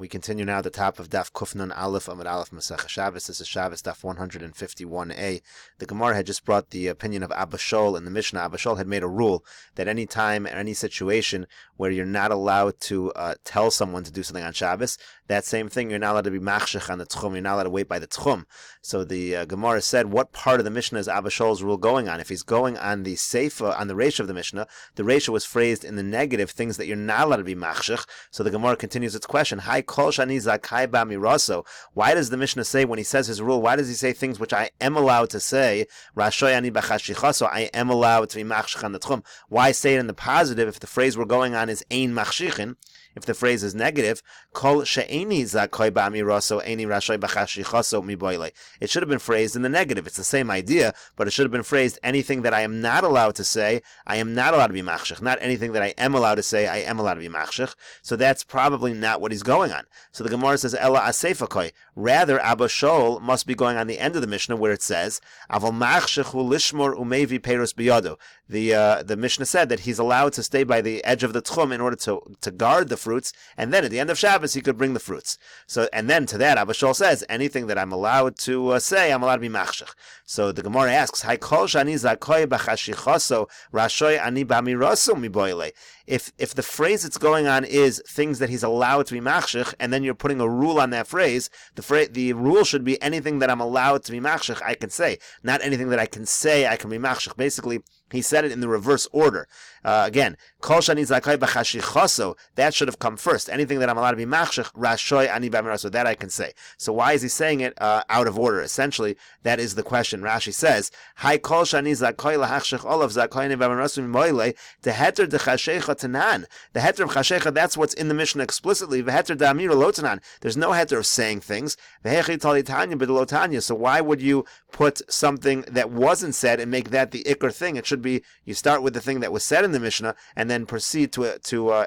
We continue now at the top of Daf Kufnun Aleph Amud Aleph Meseches Shabbos. This is Shabbos Daf 151a. The Gemara had just brought the opinion of Abba Shol in the Mishnah. Abba Shol had made a rule that any time or any situation where you're not allowed to tell someone to do something on Shabbos, that same thing, you're not allowed to be machshech on the tchum, you're not allowed to wait by the tchum. So the Gemara said, what part of the Mishnah is Abba Shol's rule going on? If he's going on the Seifa, on the Reisha of the Mishnah, the Reisha was phrased in the negative, things that you're not allowed to be machshech. So the Gemara continues its question, Hi kol shani zakai ba miraso. Why does the Mishnah say, when he says his rule, why does he say things which I am allowed to say, Rashoy ani b'chashichaso, I am allowed to be machshech on the tchum? Why say it in the positive if the phrase we're going on is ein machshichin? If the phrase is negative, kol she'eni zakai ba miraso, eni rashoy b'chashichaso miboile. It should have been phrased in the negative. It's the same idea, but it should have been phrased, anything that I am not allowed to say, I am not allowed to be machshech. Not anything that I am allowed to say, I am allowed to be machshech. So that's probably not what he's going on. So the Gemara says, Ela asefakoi. Rather, Abba Shol must be going on the end of the Mishnah where it says, Aval machshechu lishmor umevi peiros biyado. The Mishnah said that he's allowed to stay by the edge of the tchum in order to guard the fruits, and then at the end of Shabbos he could bring the fruits. So, and then to that Abba Shol says, anything that I'm allowed to say, I'm allowed to be machshech. So the Gemara asks, Hai kol shani zakoi b'chashichaso rashoy ani b'miraso miboile. If the phrase that's going on is things that he's allowed to be machshech, and then you're putting a rule on that phrase, the rule should be anything that I'm allowed to be machshech, I can say. Not anything that I can say, I can be machshech. Basically, he said it in the reverse order. Again, kol shani zakai b'chashichaso, that should have come first. Anything that I'm allowed to be machshech, rashoy ani b'miraso, that I can say. So why is he saying it out of order? Essentially, that is the question. Rashi says, Hai kol shani zakai lahachshech olav zakai ani b'miraso mimoile, the heter dechashecha tanan. The heter of chashecha, that's what's in the Mishnah explicitly. The heter da'amira lo tanan. There's no heter of saying things. V'hechi talitanya b'delotanya. So why would you put something that wasn't said and make that the ikr thing? It should be, you start with the thing that was said in the Mishnah and then proceed to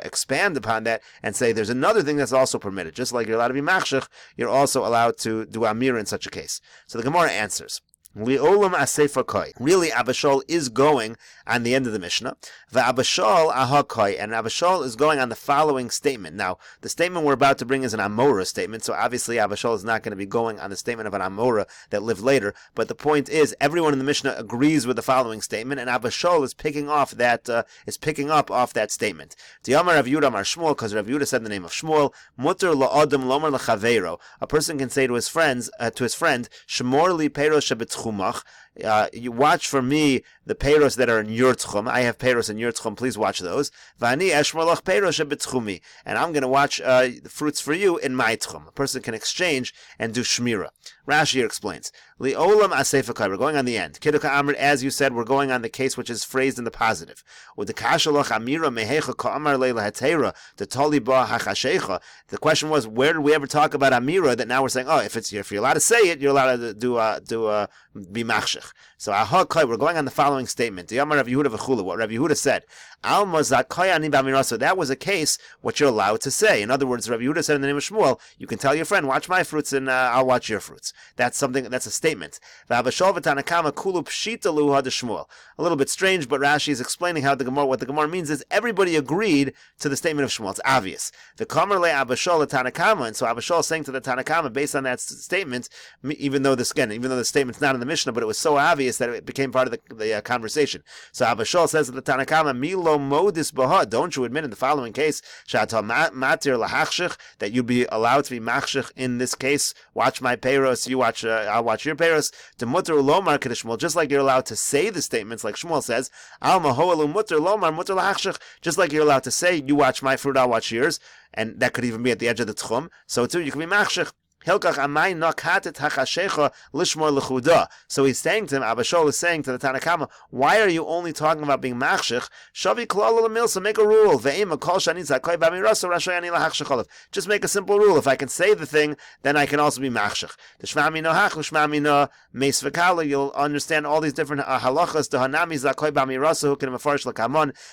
expand upon that and say there's another thing that's also permitted. Just like you're allowed to be machshech, you're also allowed to do amir in such a case. So the Gemara answers, Li'olam asefa koi. Really, Abba Shol is going on the end of the Mishnah. V'Abba Shol aha koi, and Abba Shol is going on the following statement. Now, the statement we're about to bring is an Amora statement, so obviously Abba Shol is not going to be going on the statement of an Amora that lived later. But the point is, everyone in the Mishnah agrees with the following statement, and Abba Shol is picking up off that statement. T'yamar Rav Yehuda Amar Shmuel, because Rav Yehuda said the name of Shmuel, Mutter la'adam lomar l'chaveiro. A person can say to his friend, Shmor li peiros shebetchumach. You watch for me the peiros that are in your tchum. I have peiros in your tchum. Please watch those. V'ani eshmor lach peiros shebetchumi. And I'm going to watch the fruits for you in my tchum. A person can exchange and do shmira. Rashi here explains, Li'olam asefakay. We're going on the end. Kiduka Amr, as you said, we're going on the case which is phrased in the positive. The question was, where did we ever talk about amira that now we're saying, oh, if you're allowed to say it, you're allowed to be machshech. So we're going on the following statement. What Rav Yehuda said, so that was a case what you're allowed to say. In other words, Rav Yehuda said in the name of Shmuel, you can tell your friend, watch my fruits and I'll watch your fruits. That's a statement. A little bit strange, but Rashi is explaining what the Gemara means is everybody agreed to the statement of Shmuel. It's obvious. The Kamer le Abba Shol Tanakama, and so Abba Shol is saying to the Tanakama based on that statement, even though the statement's not in the Mishnah, but it was so obvious that it became part of the conversation. So Abba Shol says to the Tanakama, Milo modis baha, don't you admit in the following case, Shata matir lahachshich, that you'd be allowed to be machshich in this case, watch my peiros, I'll watch your peiros, to mutter lomar kedishmol, just like you're allowed to say the statements like Shmuel says, al mahoelu mutter lomar mutter lahachshich, just like you're allowed to say, you watch my fruit, I'll watch yours, and that could even be at the edge of the tchum, so too you can be machshich. So he's saying to him, Abba Shol is saying to the Tanakama, why are you only talking about being machshich? So make a rule. Just make a simple rule. If I can say the thing, then I can also be machshich. You'll understand all these different halachas.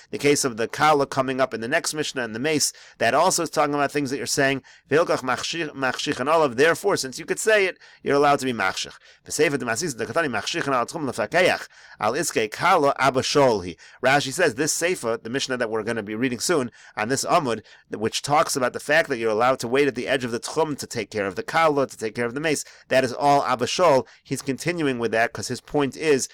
The case of the kala coming up in the next Mishnah and the mace, that also is talking about things that you're saying. And all of therefore, since you could say it, you're allowed to be machshich. Rashi says this seifa, the Mishnah that we're going to be reading soon, on this Amud, which talks about the fact that you're allowed to wait at the edge of the tchum to take care of the kala, to take care of the mace, that is all abashol. He's continuing with that because his point is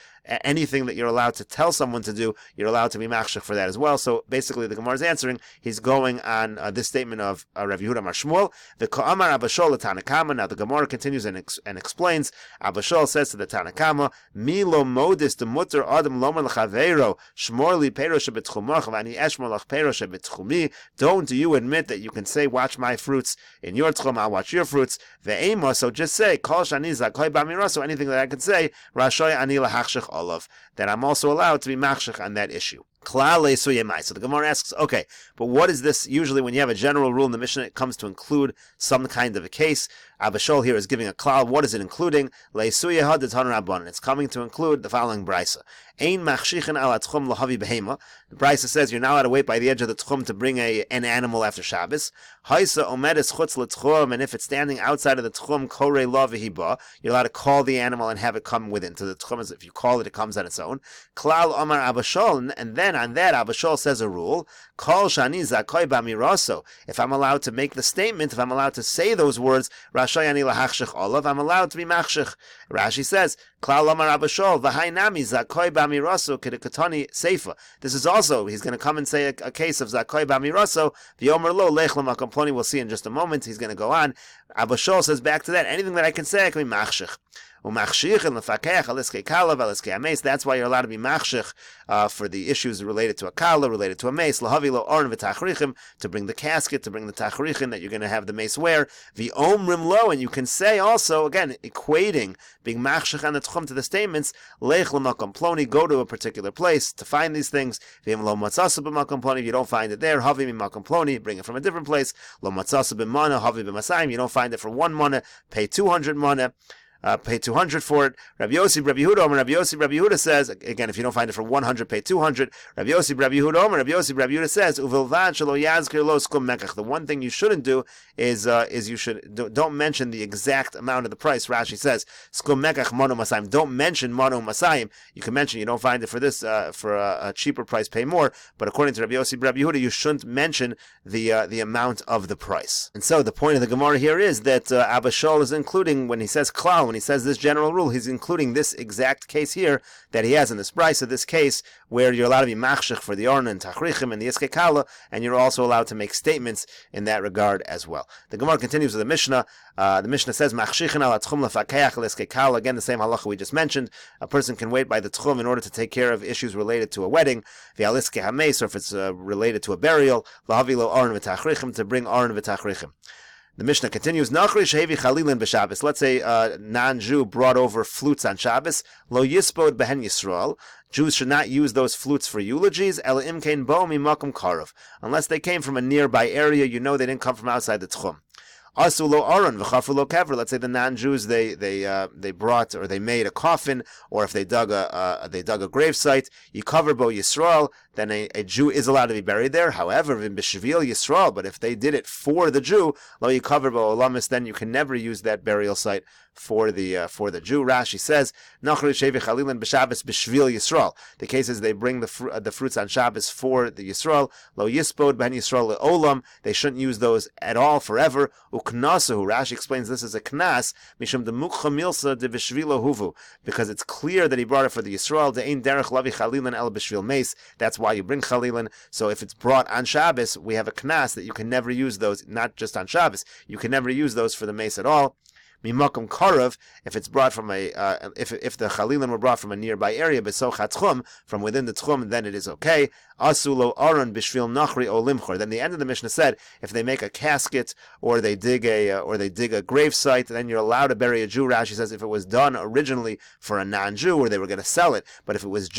anything that you're allowed to tell someone to do, you're allowed to be machshech for that as well. So basically, the Gemara is answering. He's going on this statement of Rav Yehuda Mar Shmuel. The Ka'amar Abashol Tanakama. Now the Gemara continues and explains. Abashol says to the Tanakama, Milo modis the mutter adam lomer l'chaveiro shmorli peiro shebetchumach v'ani eshmor lach peiro shebetchumi. Don't you admit that you can say, watch my fruits in your tchum, I'll watch your fruits. Ve'ema, so just say, kol shani zakoi b'amira, so anything that I can say, rashoy ani lahachshech olav, that I'm also allowed to be machshech on that issue. So the Gemara asks, okay, but what is this? Usually when you have a general rule in the Mishnah, it comes to include some kind of a case. Abashol here is giving a klal. What is it including? It's coming to include the following brisa. The brisa says you're not allowed to wait by the edge of the tchum to bring an animal after Shabbos. And if it's standing outside of the tchum, you're allowed to call the animal and have it come within. To the tchum, as if you call it, it comes on its own. Klal Omar Abashol, and then on that, Abashol says a rule. Kol shani zakoi b'miraso. If I'm allowed to make the statement, if I'm allowed to say those words, Rashay ani lahachshech olav, I'm allowed to be machshech. Rashi says, Klal Omar Abashol, v'hainami zakoi b'miraso kedekatani seifa. This is also, he's going to come and say a case of zakoi b'miraso, v'yomer lo lech l'makom ploni. We'll see in just a moment. He's going to go on. Abashol says back to that, anything that I can say, I can be machshech. That's why you're allowed to be machshech for the issues related to a kala, related to a mace, to bring the casket, to bring the tachrichin that you're going to have the mace wear, and you can say also, again, equating being machshech on the tchum to the statements, go to a particular place to find these things. If you don't find it there, bring it from a different place. You don't find it for 1 mana, pay 200 mana. Pay 200 for it. Rabbi Yehuda says, again, if you don't find it for 100, pay 200. Rabbi Yehuda says, the one thing you shouldn't do is you don't mention the exact amount of the price. Rashi says, don't mention mono masayim. You can mention you don't find it for this, for a cheaper price, pay more. But according to Rabbi Yehuda, you shouldn't mention the amount of the price. And so the point of the Gemara here is that Abashol is including, when he says klal, when he says this general rule, he's including this exact case here that he has in this brisa, this case where you're allowed to be machshech for the orna and tachrichim and the iske kala, and you're also allowed to make statements in that regard as well. The Gemara continues with the Mishnah. The Mishnah says, machshichin ala tchum lefakeach iske kala. Again, the same halacha we just mentioned. A person can wait by the tchum in order to take care of issues related to a wedding, v'al iske hameis, or if it's related to a burial, lahavilo orna v'tachrichim, to bring orna v'tachrichim. The Mishnah continues, Nachri shehevi chalilin b'Shabbos. Let's say a non-Jew brought over flutes on Shabbos. Lo yispod behen Yisrael. Jews should not use those flutes for eulogies, ela imkein bo mimakom karav. Unless they came from a nearby area, you know they didn't come from outside the tchum. Asu lo aron v'chafu lo kever. Let's say the non-Jews they brought, or they made a coffin, or if they dug a grave site, yikaver bo Yisrael, then a Jew is allowed to be buried there. However, in b'shvil Yisrael, but if they did it for the Jew, lo yikaver bo olamis, then you can never use that burial site for the Jew. Rashi says, Nachri shevi chalilan b'Shabbos b'shvil Yisrael. The case is they bring the fruits on Shabbos for the Yisrael. Lo yispod ben Yisrael le'olam. They shouldn't use those at all forever. Uknasahu. Rashi explains this as a knas mishum demukcha milsa de b'shvilo huvu, because it's clear that he brought it for the Yisrael. De'ein derech lavi chalilan el b'shvil meis. That's why you bring chalilan. So if it's brought on Shabbos, we have a knas that you can never use those. Not just on Shabbos, you can never use those for the mace at all. Mimakom karav, if it's brought from if the chalilin were brought from a nearby area, besocha tchum, from within the tchum, then it is okay. Asulo aron bishvil nachri olimchor. Then the end of the Mishnah said, if they make a casket or they dig a grave site, then you're allowed to bury a Jew. Rashi says if it was done originally for a non-Jew, or they were going to sell it, but if it was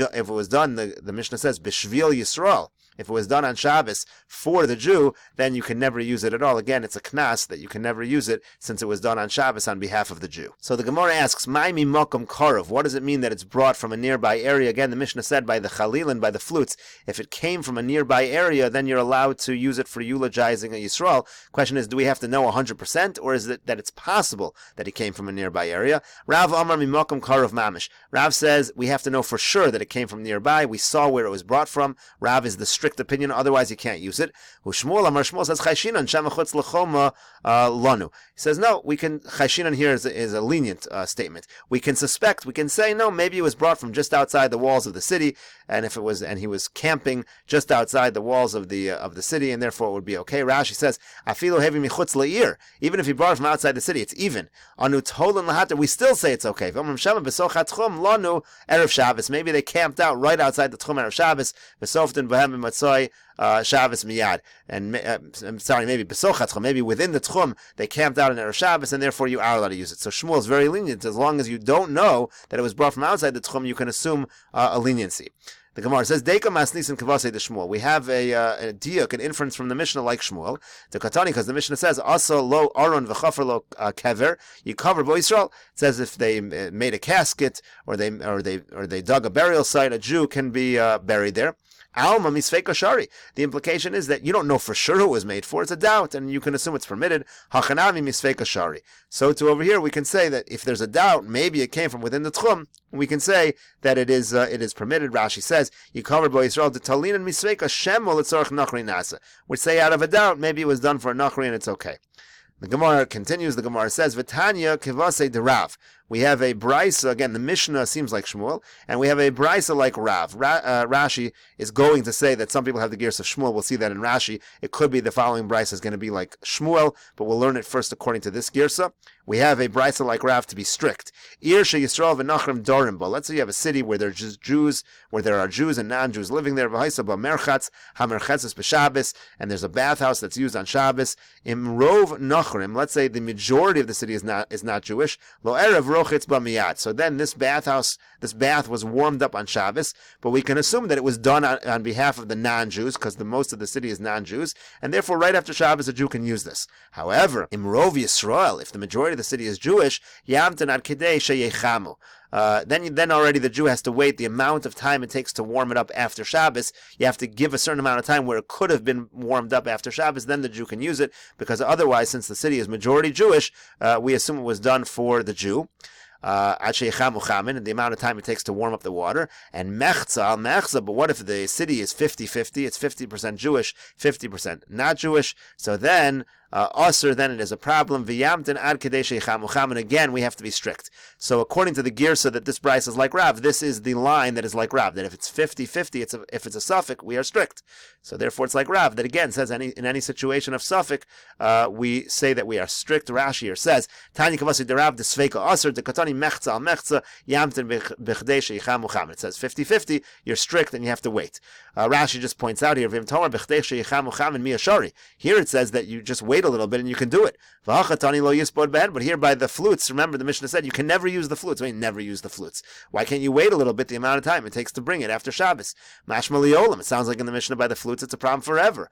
done, the Mishnah says bishvil Yisrael. If it was done on Shabbos for the Jew, then you can never use it at all. Again, it's a knas that you can never use it since it was done on Shabbos on behalf of the Jew. So the Gemara asks, Maimi mokum karov. What does it mean that it's brought from a nearby area? Again, the Mishnah said by the chalilin, by the flutes, if it came from a nearby area, then you're allowed to use it for eulogizing a Yisrael. Question is, do we have to know 100%, or is it that it's possible that it came from a nearby area? Rav Amar mimokum karov mamish. Rav says we have to know for sure that it came from nearby. We saw where it was brought from. Rav is the strict opinion, otherwise you can't use it. Shmuel Amar Shmuel says chayshinan shamachutz lechoma lanu. He says no, we can, chayshinan here is a lenient statement. We can suspect, we can say no, maybe it was brought from just outside the walls of the city, and if it was, and he was camping just outside the walls of the city, and therefore it would be okay. Rashi says afilu hevi michutz le'ir, even if he brought it from outside the city, it's even. Anu tolan lahater, we still say it's okay. Maybe they camped out right outside the tchum erev Shabbos. Besoftin b'hem b'matzoi Shabbos miyad. And I'm sorry, maybe besochat, maybe within the tchum they camped out in erev Shabbos, and therefore you are allowed to use it. So Shmuel is very lenient. As long as you don't know that it was brought from outside the tchum, you can assume a leniency. The Gemara says, "Deika masnisin kavasei de Shmuel." We have a diuk, an inference from the Mishnah like Shmuel. The Katani, because the Mishnah says, "Asa lo aron v'chafer lo kever." You cover Bo Yisrael. It says if they made a casket or they dug a burial site, a Jew can be buried there. Alma misfeika shari. The implication is that you don't know for sure who it was made for. It's a doubt, and you can assume it's permitted. Hachanami misfeika shari. So too over here, we can say that if there's a doubt, maybe it came from within the tchum. We can say that it is permitted. Rashi says, "You covered Bo Yisrael to talin and misfeika shemol etzorach nachri nasa," which say out of a doubt, maybe it was done for a nachri and it's okay. The Gemara continues. The Gemara says, "V'tanya kivasei de Rav." We have a brisa, again, the Mishnah seems like Shmuel, and we have a brisa like Rav. Rashi is going to say that some people have the gears of Shmuel. We'll see that in Rashi. It could be the following brisa is going to be like Shmuel, but we'll learn it first according to this girsa. We have a brisa like Rav to be strict. Ir she Yisrael v'nachrim dorim bo. Let's say you have a city where there are just Jews, where there are Jews and non-Jews living there. V'haisa b'merchatz hamerchatzes b'Shabbos, and there's a bathhouse that's used on Shabbos. Imrov nachrim. Let's say the majority of the city is not Jewish. Lo erev rochitz b'miyad. So then this bath was warmed up on Shabbos, but we can assume that it was done on behalf of the non-Jews, because the most of the city is non-Jews, and therefore right after Shabbos a Jew can use this. However, Imrov Yisrael, if the majority of the city is Jewish, yamten ad kedei sheyechamu. Then already the Jew has to wait the amount of time it takes to warm it up after Shabbos. You have to give a certain amount of time where it could have been warmed up after Shabbos, then the Jew can use it, because otherwise, since the city is majority Jewish, we assume it was done for the Jew. And the amount of time it takes to warm up the water, and mechza, but what if the city is 50-50, it's 50% Jewish, 50% not Jewish, so then then it is a problem. V'yamten ad kadei shechamucham, and again we have to be strict. So according to the girsa that this brisa is like Rav, this is the line that is like Rav, that if it's 50-50, if it's a suffix, we are strict. So therefore it's like Rav, that again says in any situation of suffix, we say that we are strict. Rashi here says, Tani kavasi derav desveika aser dekatani mechza al mechza yamten bechdei shechamucham. It says 50-50, you're strict and you have to wait. Rashi just points out here, here it says that you just wait a little bit and you can do it. But here by the flutes, remember the Mishnah said you can never use the flutes. I mean, never use the flutes. Why can't you wait a little bit the amount of time it takes to bring it after Shabbos? Mashma liolam. It sounds like in the Mishnah by the flutes it's a problem forever.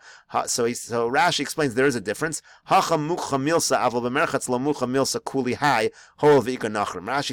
So Rashi explains there is a difference. Rashi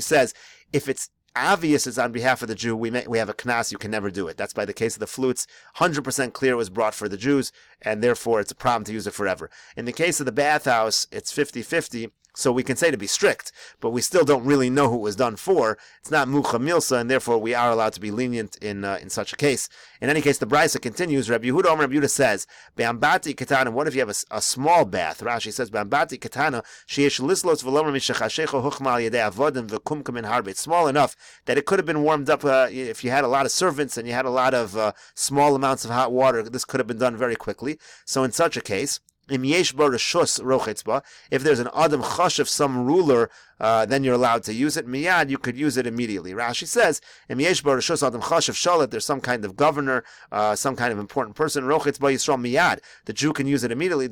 says if it's obvious it's on behalf of the Jew, we have a knas, you can never do it. That's by the case of the flutes. 100% clear it was brought for the Jews, and therefore it's a problem to use it forever. In the case of the bathhouse, it's 50-50, so we can say to be strict, but we still don't really know who it was done for. It's not mucha milsa, and therefore we are allowed to be lenient in such a case. In any case, the brisa continues. Rabbi Yehuda says, "Be'ambati katana." What if you have a small bath? Rashi says, "Be'ambati katana sheyesh lislos v'lomer mishachashecho huchma al yedei avodim v'kumkum in harbe." It's small enough that it could have been warmed up if you had a lot of servants and you had a lot of small amounts of hot water. This could have been done very quickly. So in such a case, if there's an adam chashav, some ruler, then you're allowed to use it. Miyad, you could use it immediately. Rashi says, there's some kind of governor, some kind of important person, miyad. The Jew can use it immediately.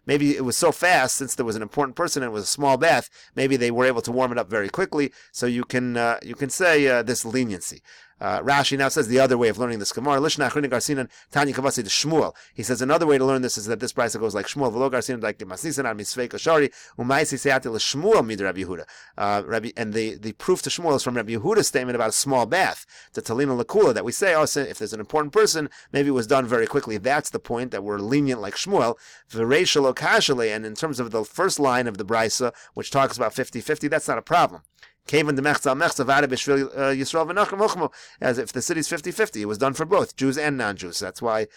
Maybe it was so fast, since there was an important person and it was a small bath, maybe they were able to warm it up very quickly, so you can say this leniency. Rashi now says the other way of learning this Gemara. Lishna Achrinig Arsinan Tanya Kavasi to Shmuel. He says another way to learn this is that this brisa goes like Shmuel. V'lo Garsinan like Masisan Ar Misvei Kashari Umaisi Seati LeShmuel Mider Rabbi Yehuda. And the proof to Shmuel is from Rabbi Yehuda's statement about a small bath, the Talina Lakula, that we say, oh, if there's an important person, maybe it was done very quickly. That's the point, that we're lenient like Shmuel. V'reisha lo kashale, and in terms of the first line of the brisa, which talks about 50-50, that's not a problem. As if the city's 50-50, it was done for both Jews and non-Jews. That's why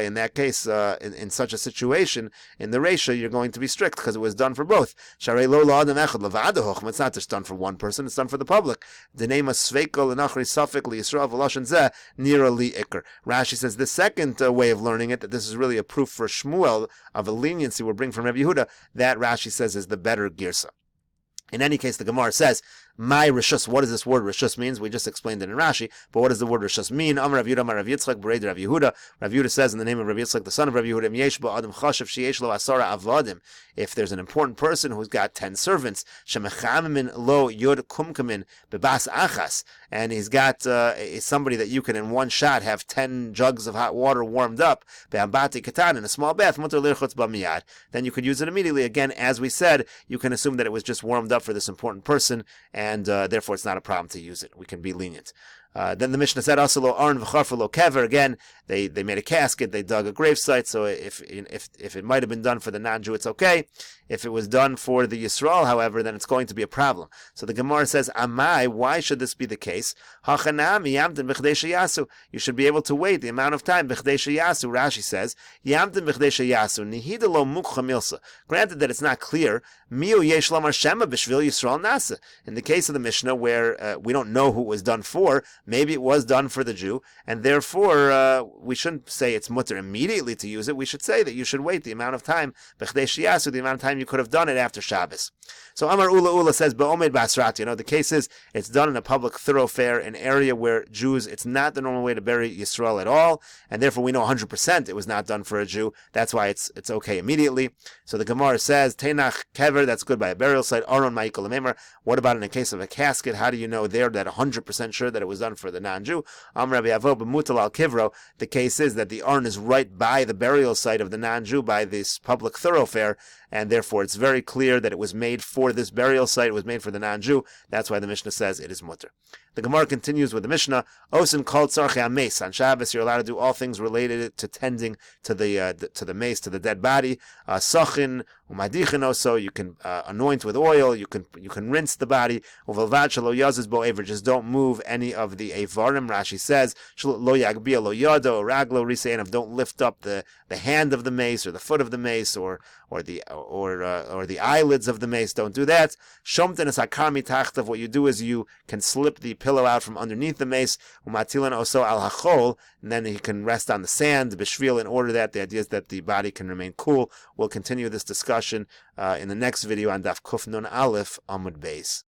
in that case, in such a situation, in the ratio, you're going to be strict because it was done for both. It's not just done for one person; it's done for the public. Rashi says the second way of learning it, that this is really a proof for Shmuel of a leniency we're bringing from Rabbi Yehuda. That Rashi says is the better girsa. In any case, the Gemara says, my Rishus, what does this word Rishus means? We just explained it in Rashi, but what does the word Rishus mean? Amar Rav Yehuda, Amar Rav Yitzchak, Bered Rav Yehuda. Rav Yehuda says in the name of Rav Yitzchak, the son of Rav Yehuda, Yesh bo Adam Chashav sheyesh lo asara avadim. If there's an important person who's got 10 servants, Shemechamin lo yod kumkamin bebas achas, and he's got somebody that you can in one shot have 10 jugs of hot water warmed up, be'ambati katan, in a small bath, mutar lirchutz b'miyad, then you could use it immediately. Again, as we said, you can assume that it was just warmed up for this important person, and therefore it's not a problem to use it. We can be lenient. Then the Mishnah said, also lo aron v'charfa lo kever. Again, they made a casket, they dug a gravesite. So if it might have been done for the non-Jew, it's okay. If it was done for the Yisrael, however, then it's going to be a problem. So the Gemara says, Amai, why should this be the case? Hachanami yamtin b'chdei sheyasu. You should be able to wait the amount of time. B'chdei sheyasu, Rashi says, yamtin b'chdei sheyasu nihida lo mukcha milsa. Granted that it's not clear, miu yesh lamar shema b'shvil Yisrael nasa. In the case of the Mishnah, where we don't know who it was done for, maybe it was done for the Jew, and therefore we shouldn't say it's mutter immediately to use it. We should say that you should wait the amount of time, b'chdei sheyasu, the amount of time you could have done it after Shabbos. So Amar Ula says, Ba'omed Basrat. The case is, it's done in a public thoroughfare, an area where Jews, it's not the normal way to bury Yisrael at all, and therefore we know 100% it was not done for a Jew. That's why it's okay immediately. So the Gemara says, Teinach Kever, that's good by a burial site. Aron Ma'ikol Memer. What about in a case of a casket? How do you know there that 100% sure that it was done for the non-Jew? Amar Rabbi Avo B'mutal al Kivro. The case is that the Aron is right by the burial site of the non-Jew, by this public thoroughfare, and therefore it's very clear that it was made for this burial site, it was made for the non-Jew. That's why the Mishnah says it is mutter. The Gemara continues with the Mishnah, Osin called Tzarchei HaMeis. On Shabbos, you're allowed to do all things related to tending to the mace, to the dead body. Sachin, umadichin also, you can anoint with oil, you can rinse the body. Uvalvad shelo yazis bo aver, just don't move any of the avarim. Rashi says, lo yagbia lo yado, raglo riseinav, don't lift up the hand of the mace, or the foot of the mace, or the eyelids of the mace. Don't do that. Shomten es hakami tachtav. What you do is you can slip the pillow out from underneath the mace. Umatilan oso al hachol, and then he can rest on the sand. B'shvil, in order that the idea is that the body can remain cool. We'll continue this discussion in the next video on Daf Kuf Nun Aleph Amud Beis.